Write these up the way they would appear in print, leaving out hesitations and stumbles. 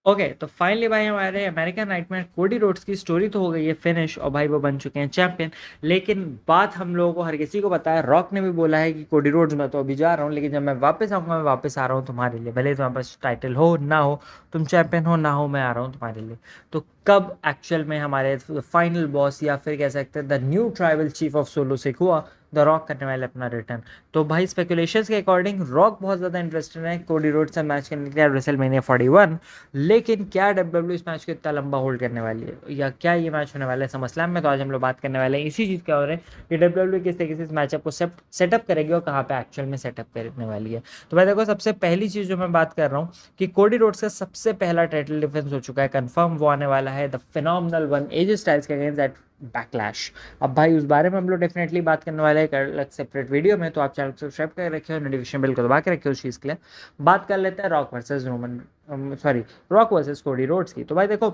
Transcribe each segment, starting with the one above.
Okay तो finally भाई हमारे अमेरिकन नाइटमेयर कोडी रोड्स की स्टोरी तो हो गई है फिनिश और भाई वो बन चुके हैं चैंपियन। लेकिन बात हम लोगों को हर किसी को पता है, रॉक ने भी बोला है कि कोडी रोड्स मैं तो अभी जा रहा हूँ, लेकिन जब मैं वापस आऊँगा मैं वापस आ रहा हूँ तुम्हारे लिए, भले तुम्हारे पास टाइटल हो ना हो, तुम चैंपियन हो ना हो, मैं आ रहा हूँ तुम्हारे लिए। तो कब एक्चुअल में हमारे फाइनल बॉस या फिर कह सकते हैं the new tribal chief of Solo Sikua the rock करने वाले अपना रिटर्न। तो भाई स्पेकुलेशंस के अकॉर्डिंग रॉक बहुत ज़्यादा इंटरेस्टेड है कोडी रोड से मैच करने के लिए रेसलमेनिया 41। लेकिन क्या डब्ल्यूडब्ल्यू इस मैच को इतना लंबा होल्ड करने वाली है, या क्या ये मैच होने वाला है समरस्लैम में? तो आज हम लोग बात करने वाले हैं इसी चीज़ के बारे में कि डब्ल्यूडब्ल्यू किस तरीके से इस मैचअप को सेटअप करेगी और कहाँ पे एक्चुअल में सेटअप करने वाली है। तो भाई देखो, सबसे पहली चीज़ जो मैं बात कर रहा हूँ कि कोडी रोड्स का सबसे पहला टाइटल डिफेंस हो चुका है कंफर्म, वो आने वाला है the phenomenal one AJ Styles के अगेंस्ट दैट बैकलैश। अब भाई उस बारे में हम लोग डेफिनेटली बात करने वाले हैं अलग सेपरेट वीडियो में, तो आप चैनल को सब्सक्राइब कर रखे हो, नोटिफिकेशन बेल को दबा के रखे हो उस चीज़ के लिए। बात कर लेते हैं rock versus Roman, sorry rock versus Cody roads की। तो भाई देखो,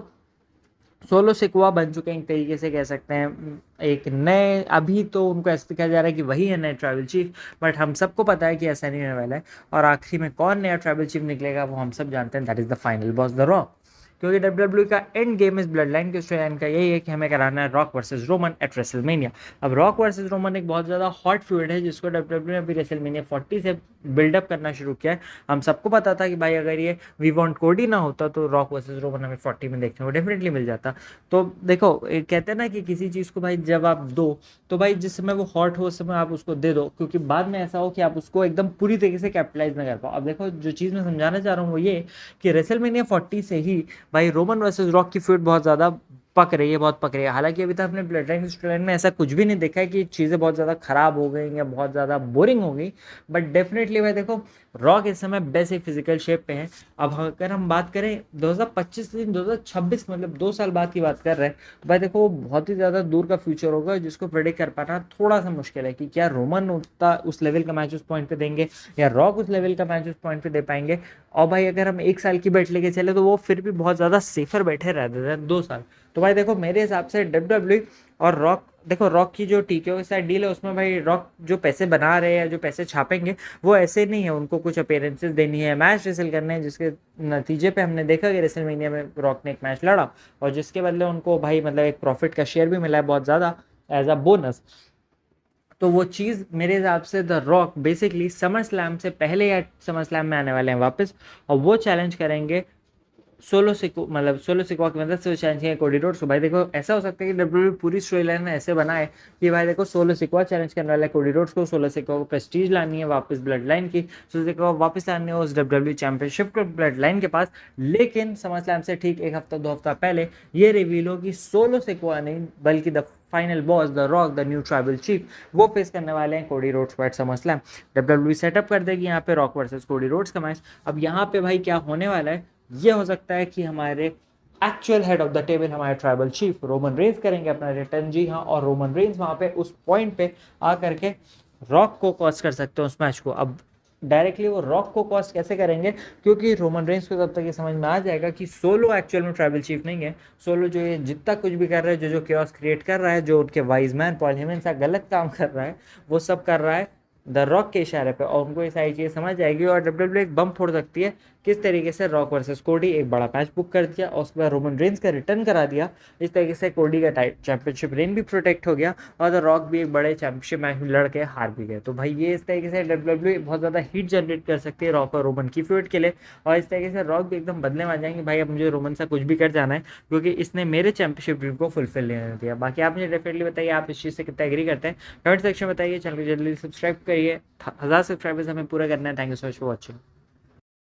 सोलो सिकुआ बन चुके हैं एक तरीके से कह सकते हैं एक नए, अभी तो उनको ऐसा दिखाया जा रहा है कि वही है नए ट्राइबल चीफ, बट हम सबको पता है कि ऐसा नहीं होने वाला है। और आखिरी में कौन नया ट्राइबल चीफ निकलेगा वो हम सब जानते हैं, that is the final boss the rock. क्योंकि डब्ल्यूडब्ल्यू का एंड गेम इस ब्लड लाइन के स्टोरी लाइन का यही है कि हमें कराना है rock versus Roman eight WrestleMania. अब रॉक वर्सेस रोमन एक बहुत ज़्यादा हॉट फ्यूड है जिसको डब्ल्यूडब्ल्यू ने अभी रेसलमेनिया 40 से बिल्डअप करना शुरू किया है। हम सबको पता था कि भाई अगर ये वी वांट कोडी ना होता तो रॉक वर्सेस रोमन हमें 40 में देखने को डेफिनेटली मिल जाता। तो देखो, कहते हैं ना कि किसी चीज़ को भाई जब आप दो, तो भाई जिस समय वो हॉट हो उस समय आप उसको दे दो, क्योंकि बाद में ऐसा हो कि आप उसको एकदम पूरी तरीके से कैपिटलाइज ना कर पाओ। अब देखो, जो चीज़ मैं समझाना चाह रहा हूँ वो ये कि रेसलमेनिया 40 से ही भाई रोमन वर्सेस रॉक की फ्यूड बहुत ज़्यादा पक रही है, बहुत पक रही है। हालांकि अभी तक अपने ब्लड लाइन स्टोरी में ऐसा कुछ भी नहीं देखा है कि चीज़ें बहुत ज़्यादा खराब हो गई या बहुत ज़्यादा बोरिंग हो गई, बट डेफिनेटली भाई देखो, रॉक इस समय बेस्ट एक फिजिकल शेप पे है। अब अगर हम बात करें 2025 से 2026, मतलब 2 साल बाद की बात कर रहे हैं, तो भाई देखो बहुत ही ज़्यादा दूर का फ्यूचर होगा जिसको प्रेडिक्ट कर पाना थोड़ा सा मुश्किल है कि क्या रोमन उतना उस लेवल का मैच उस पॉइंट पे देंगे या रॉक उस लेवल का मैच उस पॉइंट पे दे पाएंगे। और भाई अगर हम 1 साल की बेट लेके चले तो वो फिर भी बहुत ज़्यादा सेफर बैठे रहते हैं 2 साल। तो भाई देखो, मेरे हिसाब से डब्ल्यूडब्ल्यू और रॉक, देखो रॉक की जो टीकेओ के साथ डील है उसमें भाई रॉक जो पैसे बना रहे हैं, जो पैसे छापेंगे वो ऐसे नहीं है, उनको कुछ अपीयरेंसेस देनी है, मैच रेसल करने हैं, जिसके नतीजे पे हमने देखा कि रेसलमेनिया में रॉक ने एक मैच लड़ा और जिसके बदले उनको भाई मतलब एक प्रॉफिट का शेयर भी मिला है बहुत ज़्यादा एज अ बोनस। तो वो चीज़ मेरे हिसाब से the rock basically summer slam से पहले या समर स्लैम में आने वाले हैं वापस, और वो चैलेंज करेंगे सोलो सिको, मतलब सोलो सिको की मदद से वो चैलेंज किया कोडी रोड्स को। भाई देखो, ऐसा हो सकता है कि डब्ल्यूडब्ल्यू पूरी स्टोरी लाइन ऐसे बनाए कि भाई देखो सोलो सिको चैलेंज करने वाला है कोडी रोड्स को, सोलो सिको को प्रेस्टीज लानी है वापस ब्लड लाइन की, सोलो सिको वापस लानी है उस डब्ल्यूडब्ल्यू चैंपियनशिप को ब्लड लाइन के पास। लेकिन समर स्लैम से ठीक 1 हफ्ता 2 हफ्ता पहले ये रिवील हो कि सोलो सिको नहीं बल्कि the final boss the Rock the new tribal chief वो फेस करने वाले हैं कोडी रोड्स को at SummerSlam. WWE setup कर देगी यहाँ पे रॉक वर्सेस कोडी रोड्स का मैच। अब यहाँ पे भाई क्या होने वाला है, ये हो सकता है कि हमारे actual head of the table हमारे ट्राइबल चीफ रोमन रेंस करेंगे अपना रिटर्न। जी हाँ, और रोमन रेंस वहाँ पे उस पॉइंट पे आ करके रॉक को कॉस्ट कर सकते हैं उस मैच को। अब डायरेक्टली वो रॉक को कॉस्ट कैसे करेंगे, क्योंकि रोमन रेंस को तब तक ये समझ में आ जाएगा कि सोलो एक्चुअल में ट्राइबल चीफ नहीं है। सोलो जो ये जितना कुछ भी कर रहा है, जो जो केओस क्रिएट कर रहा है, जो उनके वाइज मैन पॉल हेमन सा गलत काम कर रहा है, वो सब कर रहा है द रॉक के इशारे पे, और उनको ये सारी चीज़ समझ जाएगी और डब्ल्यूडब्ल्यू एक बम फोड़ सकती है। किस तरीके से रॉक वर्सेस कोडी एक बड़ा मैच बुक कर दिया और उसके बाद रोमन रेंस का रिटर्न करा दिया, इस तरीके से कोडी का चैंपियनशिप रेन भी प्रोटेक्ट हो गया और द रॉक भी एक बड़े चैंपियनशिप मैच में लड़ के हार भी गए। तो भाई ये इस तरीके से डब्ल्यूडब्ल्यू बहुत ज़्यादा हीट जनरेट कर सकती है रॉक और रोमन की फ्यूड के लिए, और इस तरीके से रॉक भी एकदम बदले में आ जाएंगे भाई अब मुझे रोमन से कुछ भी कर जाना है क्योंकि इसने मेरे चैंपियनशिप ड्रीम को फुलफिल नहीं दिया। बाकी आप मुझे डेफिनेटली बताइए आप इस चीज़ से कितना एग्री करते हैं, कमेंट सेक्शन में बताइए। चैनल को जल्दी सब्सक्राइब करिए, 1000 सब्सक्राइबर्स हमें पूरा करना है। Thank you so much for watching.